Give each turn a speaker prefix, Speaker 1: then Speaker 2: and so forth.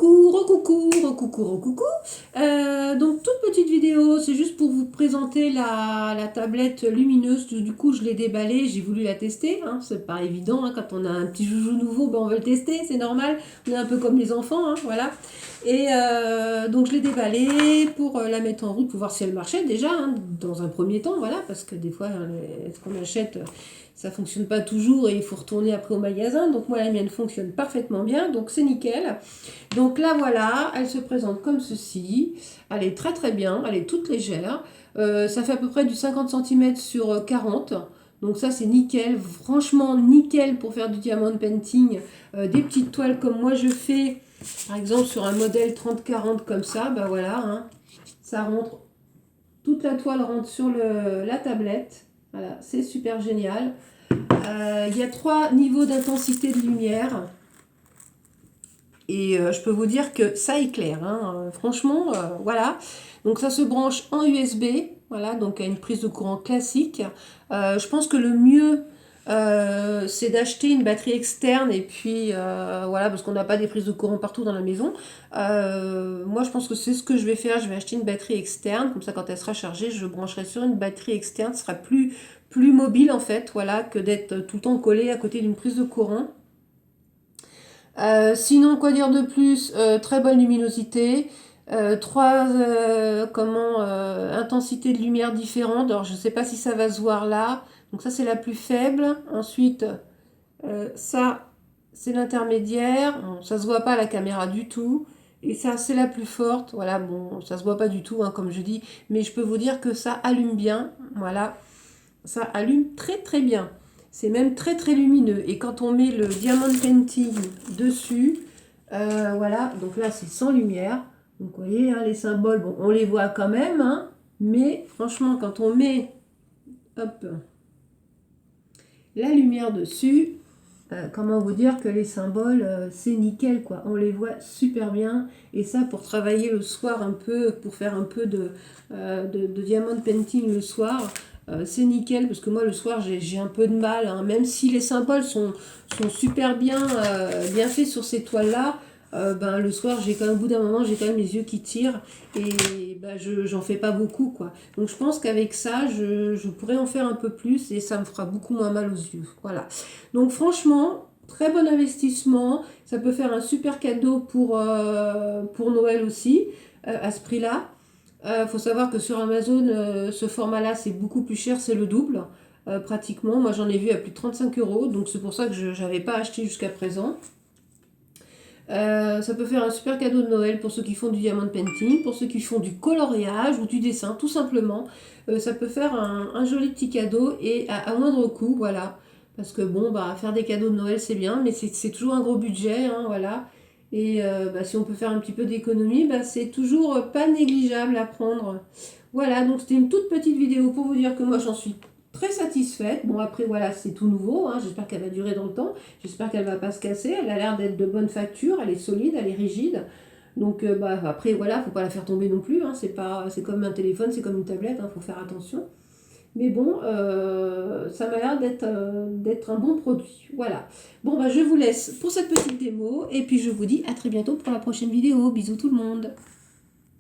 Speaker 1: Coucou, recoucou, recoucou, recoucou. Donc toute petite vidéo, c'est juste pour vous présenter la tablette lumineuse. Du coup, je l'ai déballée, j'ai voulu la tester. Hein. C'est pas évident, hein, quand on a un petit joujou nouveau, ben, on veut le tester, c'est normal. On est un peu comme les enfants, hein, voilà. Et donc je l'ai déballée pour la mettre en route, pour voir si elle marchait déjà, hein, dans un premier temps, voilà, parce que des fois, ce qu'on achète, ça fonctionne pas toujours et il faut retourner après au magasin. Donc moi, la mienne fonctionne parfaitement bien, donc c'est nickel. Donc là, voilà, elle se présente comme ceci. Elle est très très bien, elle est toute légère. Ça fait à peu près du 50 centimètres sur 40. Donc ça, c'est nickel, franchement nickel pour faire du diamond painting. Des petites toiles comme moi je fais, par exemple sur un modèle 30-40 comme ça, ben voilà, hein, ça rentre, toute la toile rentre sur la tablette. Voilà, c'est super génial. Il y a 3 niveaux d'intensité de lumière. Et je peux vous dire que ça éclaire, hein. Franchement, voilà. Donc ça se branche en USB, voilà, donc à une prise de courant classique. Je pense que le mieux, c'est d'acheter une batterie externe et puis voilà, parce qu'on n'a pas des prises de courant partout dans la maison. Moi, je pense que c'est ce que je vais faire. Je vais acheter une batterie externe, comme ça, quand elle sera chargée, je brancherai sur une batterie externe. Ce sera plus mobile en fait, voilà, que d'être tout le temps collé à côté d'une prise de courant. Sinon, quoi dire de plus? Très bonne luminosité. Trois intensités de lumière différentes. Alors, je ne sais pas si ça va se voir là. Donc, ça, c'est la plus faible. Ensuite, ça, c'est l'intermédiaire. Bon, ça ne se voit pas à la caméra du tout. Et ça, c'est la plus forte. Voilà, bon, ça ne se voit pas du tout, hein, comme je dis. Mais je peux vous dire que ça allume bien. Voilà, ça allume très très bien. C'est même très très lumineux. Et quand on met le diamond painting dessus, voilà, donc là c'est sans lumière. Donc vous voyez, hein, les symboles, bon, on les voit quand même, hein, mais franchement, quand on met hop, la lumière dessus, comment vous dire que les symboles, c'est nickel, quoi. On les voit super bien. Et ça, pour travailler le soir un peu, pour faire un peu de diamond painting le soir, c'est nickel, parce que moi le soir j'ai un peu de mal, hein. Même si les symboles sont super bien faits sur ces toiles là, ben, le soir j'ai quand même, au bout d'un moment j'ai quand même les yeux qui tirent et ben, j'en fais pas beaucoup, quoi. Donc je pense qu'avec ça je pourrais en faire un peu plus et ça me fera beaucoup moins mal aux yeux, voilà. Donc franchement, très bon investissement, ça peut faire un super cadeau pour Noël aussi, à ce prix là. Faut savoir que sur Amazon, ce format-là, c'est beaucoup plus cher, c'est le double, pratiquement. Moi, j'en ai vu à plus de 35 euros, donc c'est pour ça que je n'avais pas acheté jusqu'à présent. Ça peut faire un super cadeau de Noël pour ceux qui font du diamond painting, pour ceux qui font du coloriage ou du dessin, tout simplement. Ça peut faire un joli petit cadeau et à moindre coût, voilà. Parce que bon, bah, faire des cadeaux de Noël, c'est bien, mais c'est toujours un gros budget, hein, voilà. Et bah, si on peut faire un petit peu d'économie, bah, c'est toujours pas négligeable à prendre. Voilà, donc c'était une toute petite vidéo pour vous dire que moi j'en suis très satisfaite. Bon, après voilà, c'est tout nouveau, hein. J'espère qu'elle va durer dans le temps, j'espère qu'elle va pas se casser. Elle a l'air d'être de bonne facture, elle est solide, elle est rigide. Donc bah, après voilà, faut pas la faire tomber non plus, hein. C'est comme un téléphone, c'est comme une tablette, hein, faut faire attention. Mais bon, ça m'a l'air d'être un bon produit. Voilà. Bon, bah, je vous laisse pour cette petite démo. Et puis, je vous dis à très bientôt pour la prochaine vidéo. Bisous tout le monde.